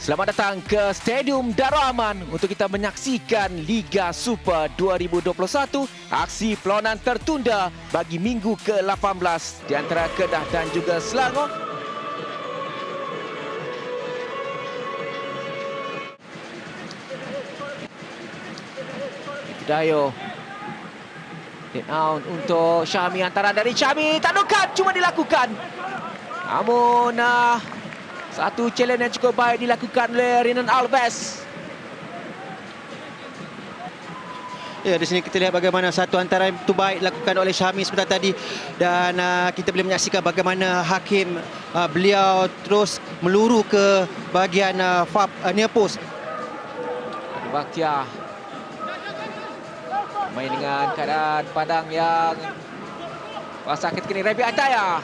Selamat datang ke Stadium Darul Aman untuk kita menyaksikan Liga Super 2021, aksi perlawanan tertunda bagi minggu ke-18 di antara Kedah dan juga Selangor. Dayo out untuk Syahmi, hantaran dari Syahmi, tandukan cuma dilakukan. Namun satu challenge yang cukup baik dilakukan oleh Renan Alves. Ya, di sini kita lihat bagaimana satu hantaran itu baik dilakukan oleh Syahmi sebentar tadi, dan kita boleh menyaksikan bagaimana hakim beliau terus meluru ke bahagian near post. Bakhtiar main dengan keadaan padang yang kuasa ketika ini. Rabi Ataya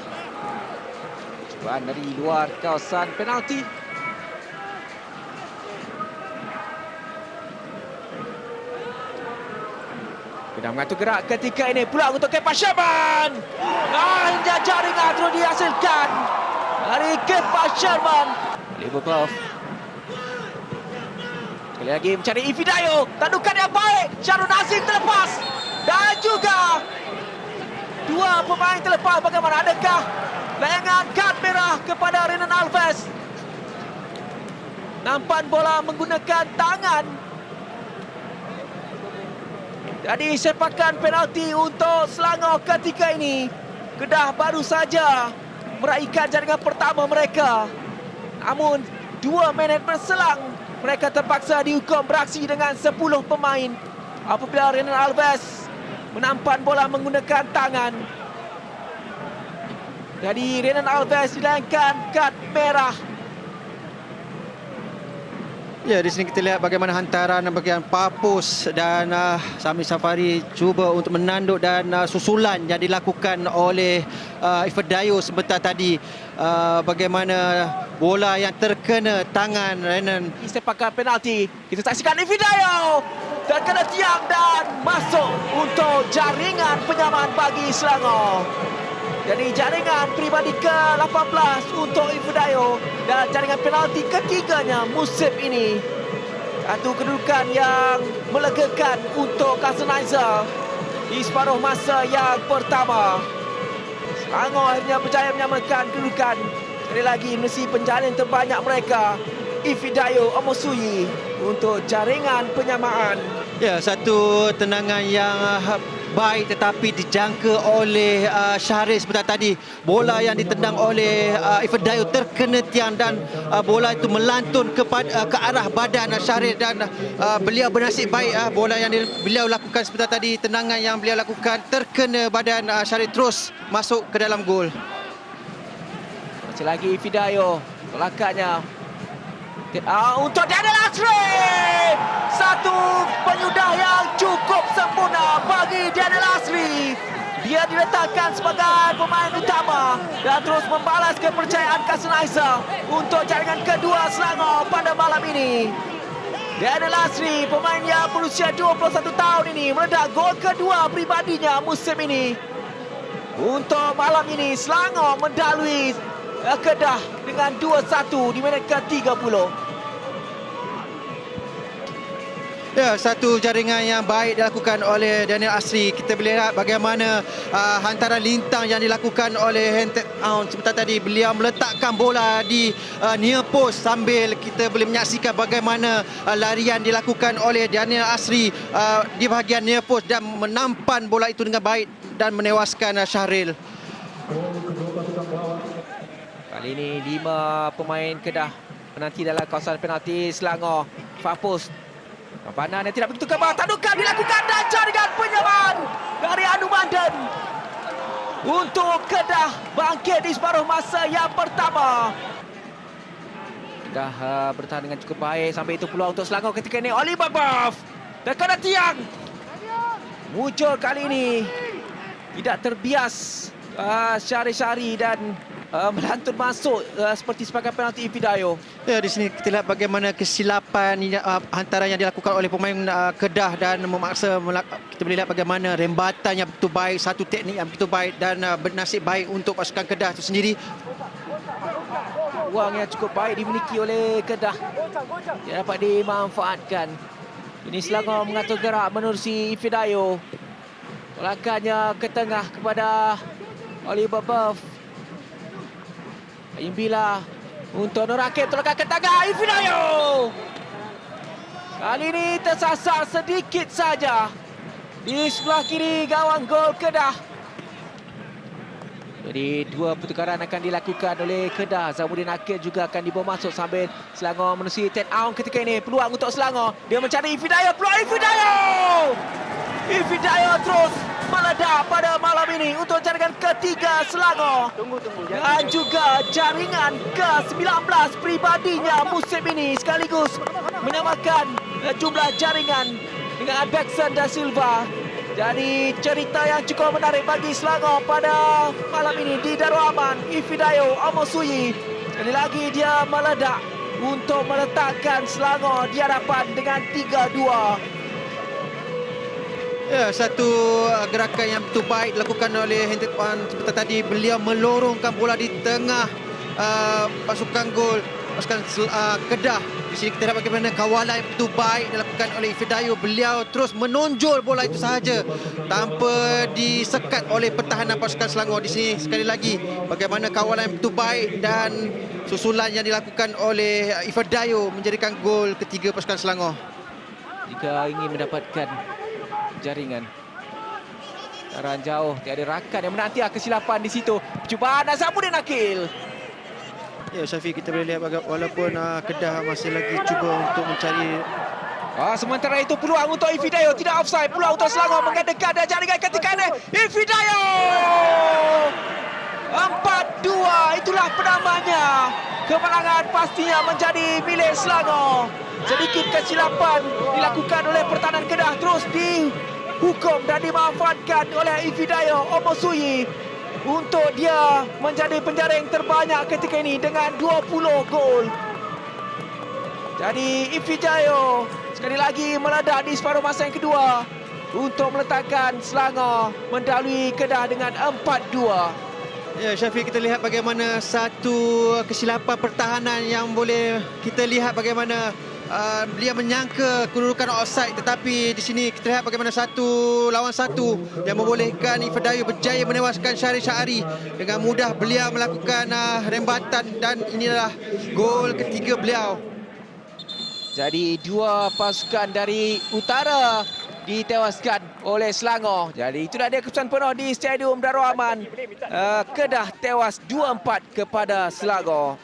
cubaan dari luar kawasan penalti. Kena mengatur gerak ketika ini pula untuk Kepa Sherman. Hingga jaringan terus dihasilkan dari Kepa Sherman. Liverpool sekali lagi mencari Ifidayo, tandukan yang baik. Syarul Nazim terlepas dan juga dua pemain terlepas. Bagaimana, adakah layangan kad merah kepada Renan Alves? Nampan bola menggunakan tangan. Jadi sepakan penalti untuk Selangor ketika ini. Kedah baru saja meraihkan jaringan pertama mereka. Namun 2 minit berselang mereka terpaksa dihukum beraksi dengan 10 pemain apabila Renan Alves menampan bola menggunakan tangan. Jadi Renan Alves dilayangkan kad merah. Ya, di sini kita lihat bagaimana hantaran bahagian Papus dan Sami Safari cuba untuk menanduk, dan susulan yang dilakukan oleh Ifidayo sebentar tadi. Bagaimana bola yang terkena tangan Renan. Sepakan penalti. Kita saksikan Ifidayo terkena tiang dan masuk untuk jaringan penyamaan bagi Selangor. Jadi jaringan peribadi ke-18 untuk Ifidayo dan jaringan penalti ketiganya musim ini. Satu kedudukan yang melegakan untuk Kasenizer di separuh masa yang pertama. Selangor akhirnya berjaya menyamakan kedudukan. Sekali lagi mesti penjaring terbanyak mereka, Ifidayo Omosuyi, untuk jaringan penyamaan. Ya, satu tendangan yang baik tetapi dijangka oleh Syahril sebentar tadi. Bola yang ditendang oleh Ifidayo terkena tiang, dan bola itu melantun ke arah badan Syahril, dan beliau bernasib baik. Bola yang beliau lakukan sebentar tadi, tendangan yang beliau lakukan terkena badan Syahril, terus masuk ke dalam gol. Masih lagi Ifidayo, tolakannya untuk Daniel Asri. Satu penyudah yang cukup sempurna bagi Daniel Asri. Dia diletakkan sebagai pemain utama dan terus membalas kepercayaan Kasenizer untuk jaringan kedua Selangor pada malam ini. Daniel Asri, pemain yang berusia 21 tahun ini, meledak gol kedua pribadinya musim ini. Untuk malam ini Selangor mendahului Kedah dengan 2-1 di minit ke-30. Ya, satu jaringan yang baik dilakukan oleh Daniel Asri. Kita boleh lihat bagaimana hantaran lintang yang dilakukan oleh Hentet Aun sebentar tadi. Beliau meletakkan bola di near post, sambil kita boleh menyaksikan bagaimana larian dilakukan oleh Daniel Asri di bahagian near post dan menampan bola itu dengan baik dan menewaskan Syahril. Kali ini 5 pemain Kedah menanti dalam kawasan penalti Selangor. Fapus, pampanan yang tidak begitu kebal, tandukan dilakukan dan jaringan penyamaan dari Anu Manden untuk Kedah bangkit di separuh masa yang pertama. Kedah bertahan dengan cukup baik, sampai itu peluang untuk Selangor ketika ini. Oliver Buff terkena tiang, muncul kali ini tidak terbias Syari dan melantun masuk seperti sebagai penalti Ifidayo. Ya, di sini kita lihat bagaimana kesilapan hantaran yang dilakukan oleh pemain Kedah, dan memaksa kita boleh lihat bagaimana rembatan yang begitu baik, satu teknik yang begitu baik, dan bernasib baik untuk pasukan Kedah itu sendiri. ruang yang cukup baik dimiliki oleh Kedah. Dia dapat dimanfaatkan. Ini Selangor mengatur gerak menerusi Ifidayo. Tolakannya ke tengah kepada Oliver Buff. Imbila untuk Nur Hakim, tolakan ke tengah Ifidayo. Kali ini tersasar sedikit saja di sebelah kiri gawang gol Kedah. Jadi dua pertukaran akan dilakukan oleh Kedah. Zamuddin Akil juga akan dibawa masuk sambil Selangor menerusi Ted Aung ketika ini. Peluang untuk Selangor. Dia mencari Ifidayo. Peluang Ifidayo! Ifidayo terus meledak pada malam ini untuk jaringan ketiga Selangor. Dan juga jaringan ke-19 pribadinya musim ini. Sekaligus menambahkan jumlah jaringan dengan Beckson dan Silva. Jadi cerita yang cukup menarik bagi Selangor pada malam ini di Darul Aman. Ifidayo Omosuyi sekali lagi dia meledak untuk meletakkan Selangor di hadapan dengan 3-2. Ya, satu gerakan yang betul baik dilakukan oleh Hentet Wan. Seperti tadi beliau melorongkan bola di tengah pasukan gol pasukan Kedah. Di sini kita lihat bagaimana kawalan yang begitu baik dilakukan oleh Ifidayo. Beliau terus menonjol bola itu sahaja tanpa disekat oleh pertahanan pasukan Selangor. Di sini sekali lagi bagaimana kawalan yang begitu baik dan susulan yang dilakukan oleh Ifidayo menjadikan gol ketiga pasukan Selangor. Jika ingin mendapatkan jaringan taran jauh, tiada rakan yang menanti kesilapan di situ. Percubaan Zamuddin Akil. Ya, Syafiq, kita boleh lihat walaupun Kedah masih lagi cuba untuk mencari. Sementara itu peluang untuk Ifidayo, tidak offside. Peluang untuk Selangor mengadakan jaringan ketika ini. Ifidayo 4-2, itulah penamanya. Kemenangan pastinya menjadi milik Selangor. Sedikit kesilapan dilakukan oleh pertahanan Kedah, terus dihukum dan dimanfaatkan oleh Ifidayo Omosuyi untuk dia menjadi penjaring terbanyak ketika ini dengan 20 gol. Jadi Ifidayo sekali lagi meledak di separuh masa yang kedua untuk meletakkan Selangor mendahului Kedah dengan 4-2. Ya, Syafiq, kita lihat bagaimana satu kesilapan pertahanan yang boleh kita lihat bagaimana dia menyangka kedudukan offside, tetapi di sini kita lihat bagaimana satu lawan satu yang membolehkan Ifidayo berjaya menewaskan Syahri Syahari. Dengan mudah beliau melakukan rembatan dan inilah gol ketiga beliau. Jadi dua pasukan dari utara ditewaskan oleh Selangor. Jadi itu dah dia keputusan penuh di Stadium Darul Aman. Kedah tewas 2-4 kepada Selangor.